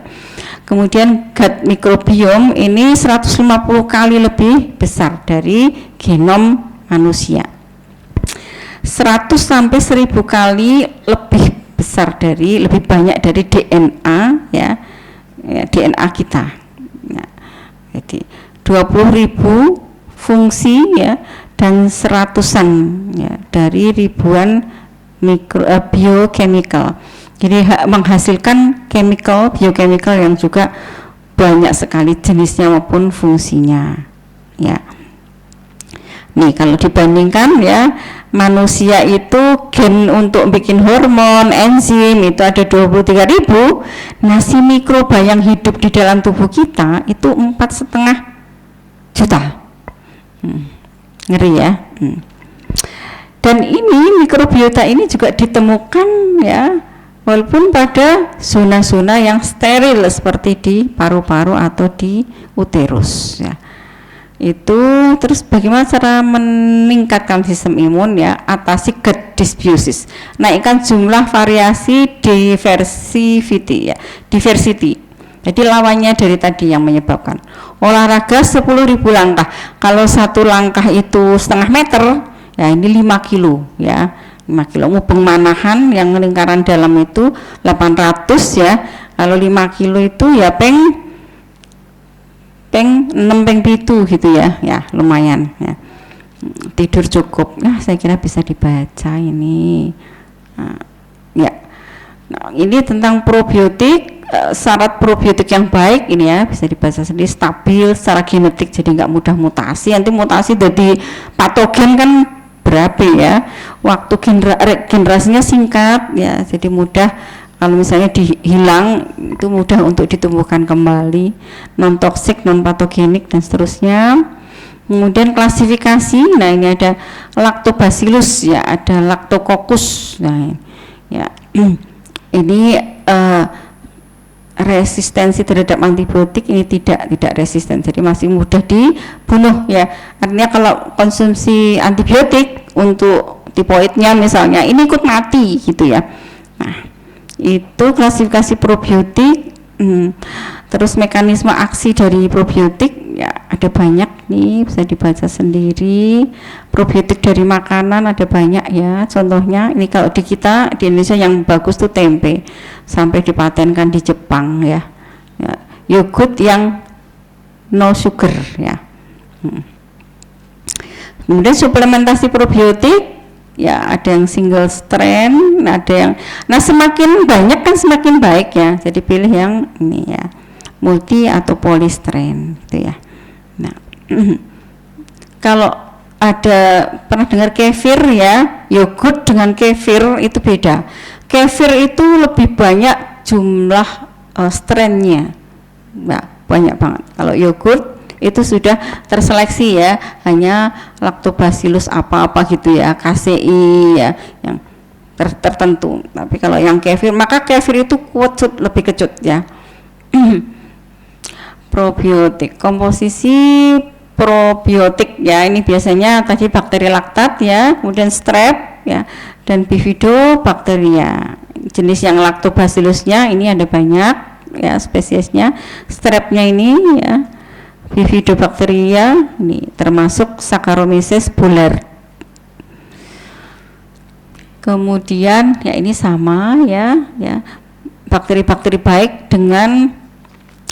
Kemudian gut microbiome ini 150 kali lebih besar dari genom manusia. 100 sampai 1000 kali lebih banyak dari DNA ya DNA kita. Nah, jadi 20.000 fungsi ya dan seratusan ya dari ribuan biochemical. Jadi menghasilkan biochemical yang juga banyak sekali jenisnya maupun fungsinya ya. Nih kalau dibandingkan ya, manusia itu gen untuk bikin hormon, enzim itu ada 23.000. Nah si mikroba yang hidup di dalam tubuh kita itu 4,5 juta. Ngeri ya. Dan ini mikrobiota ini juga ditemukan ya, walaupun pada zona-zona yang steril seperti di paru-paru atau di uterus ya. Itu terus bagaimana cara meningkatkan sistem imun ya, atasi gut dysbiosis, naikkan jumlah variasi diversity. Jadi lawannya dari tadi yang menyebabkan olahraga 10.000 langkah. Kalau satu langkah itu setengah meter ya, ini 5 kilo ya, 5 kilo. Mubeng manahan yang lingkaran dalam itu 800 ya, kalau 5 kilo itu ya peng 6 peng 7 gitu ya, ya lumayan ya. Tidur cukup, nah saya kira bisa dibaca ini. Ya, nah, ini tentang probiotik, syarat probiotik yang baik ini ya bisa dibaca sendiri, stabil secara genetik jadi nggak mudah mutasi. Nanti mutasi jadi patogen kan berapi ya, waktu generasinya singkat ya, jadi mudah. Kalau misalnya dihilang itu mudah untuk ditumbuhkan kembali, non toksik, non patogenik dan seterusnya. Kemudian klasifikasi, nah ini ada lactobacillus ya, ada lactococcus. Nah ya ini resistensi terhadap antibiotik ini tidak resisten, jadi masih mudah dibunuh ya. Artinya kalau konsumsi antibiotik untuk tipoidnya misalnya ini ikut mati gitu ya. Nah itu klasifikasi probiotik. Terus mekanisme aksi dari probiotik ya ada banyak nih, bisa dibaca sendiri. Probiotik dari makanan ada banyak ya, contohnya ini kalau di kita di Indonesia yang bagus tuh tempe, sampai dipatenkan di Jepang ya, yogurt yang no sugar ya. Kemudian suplementasi probiotik ya, ada yang single strand, ada yang, nah semakin banyak kan semakin baik ya, jadi pilih yang ini ya, multi atau polystrand gitu ya. Nah kalau ada pernah dengar kefir ya, yogurt dengan kefir itu beda. Kefir itu lebih banyak jumlah strandnya, nah, banyak banget. Kalau yogurt itu sudah terseleksi ya, hanya lactobacillus apa-apa gitu ya, KCI ya, yang tertentu. Tapi kalau yang kefir, maka kefir itu lebih kecut ya. Probiotik, komposisi probiotik ya, ini biasanya tadi bakteri laktat ya, kemudian strep ya, dan bifidobakteria. Jenis yang lactobacillusnya ini ada banyak ya, spesiesnya. Strepnya ini ya, bifidobakteria ini termasuk Saccharomyces boulardii. Kemudian ya ini sama ya, bakteri-bakteri baik dengan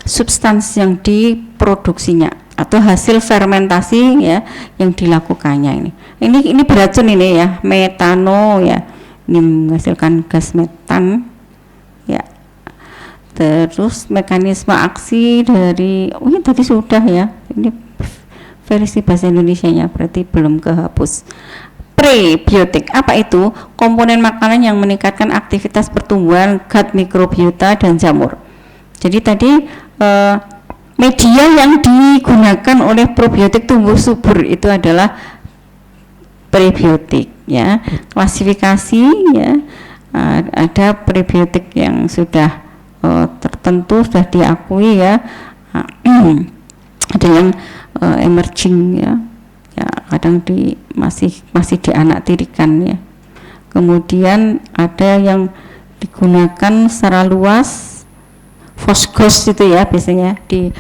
substansi yang diproduksinya atau hasil fermentasi ya yang dilakukannya ini beracun ini ya, metano ya, ini menghasilkan gas metan ya. Terus mekanisme aksi dari ini tadi sudah ya, ini versi bahasa Indonesianya berarti belum kehapus. Prebiotik apa itu? Komponen makanan yang meningkatkan aktivitas pertumbuhan gut mikrobiota dan jamur. Jadi tadi media yang digunakan oleh probiotik tumbuh subur itu adalah prebiotik ya. Klasifikasi ya, ada prebiotik yang sudah tertentu, sudah diakui ya, ada yang emerging ya, kadang masih dianaktirikan ya. Kemudian ada yang digunakan secara luas, fosgos itu ya, biasanya di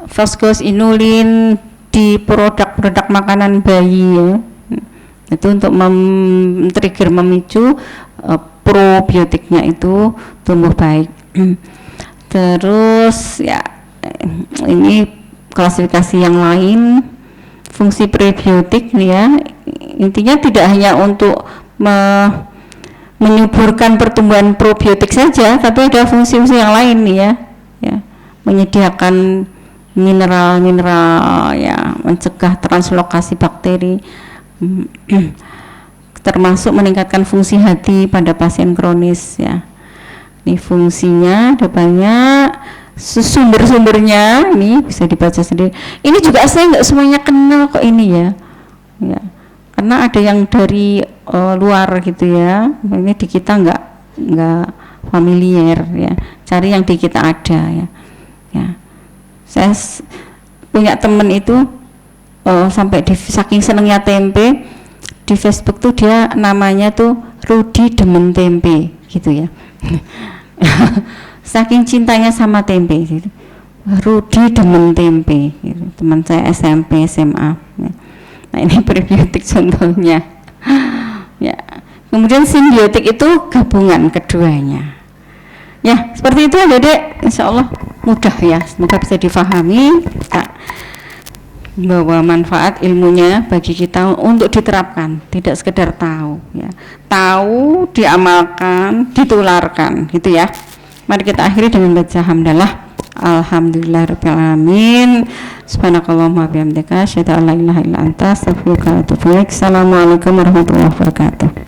fosgos, inulin di produk-produk makanan bayi ya. Itu untuk trigger memicu probiotiknya itu tumbuh baik. Terus ya ini klasifikasi yang lain fungsi prebiotik nih ya, intinya tidak hanya untuk menyuburkan pertumbuhan probiotik saja, tapi ada fungsi-fungsi yang lain nih ya, menyediakan mineral-mineral ya, mencegah translokasi bakteri, termasuk meningkatkan fungsi hati pada pasien kronis ya. Ini fungsinya ada banyak, sumber-sumbernya ini bisa dibaca sendiri. Ini juga saya nggak semuanya kenal kok ini ya, karena ada yang dari luar gitu ya. Ini di kita nggak familiar ya. Cari yang di kita ada ya. Saya punya temen itu sampai saking senengnya tempe, di Facebook tuh dia namanya tuh Rudi Demen Tempe gitu ya. Saking cintanya sama tempe gitu. Rudi Demen Tempe gitu. Teman saya SMP SMA ya. Nah ini prebiotik contohnya ya. Kemudian simbiotik itu gabungan keduanya ya, seperti itu Adik-adik. Insya Allah mudah ya, semoga bisa difahami bahwa manfaat ilmunya bagi kita untuk diterapkan, tidak sekedar tahu ya, tahu diamalkan ditularkan gitu ya. Mari kita akhiri dengan baca hamdalah. Alhamdulillahirabbil alamin. Subhanakallahumma wa bihamdika asyhadu an la ilaha illa anta astaghfiruka wa atubu ilaik. Assalamualaikum warahmatullahi wabarakatuh.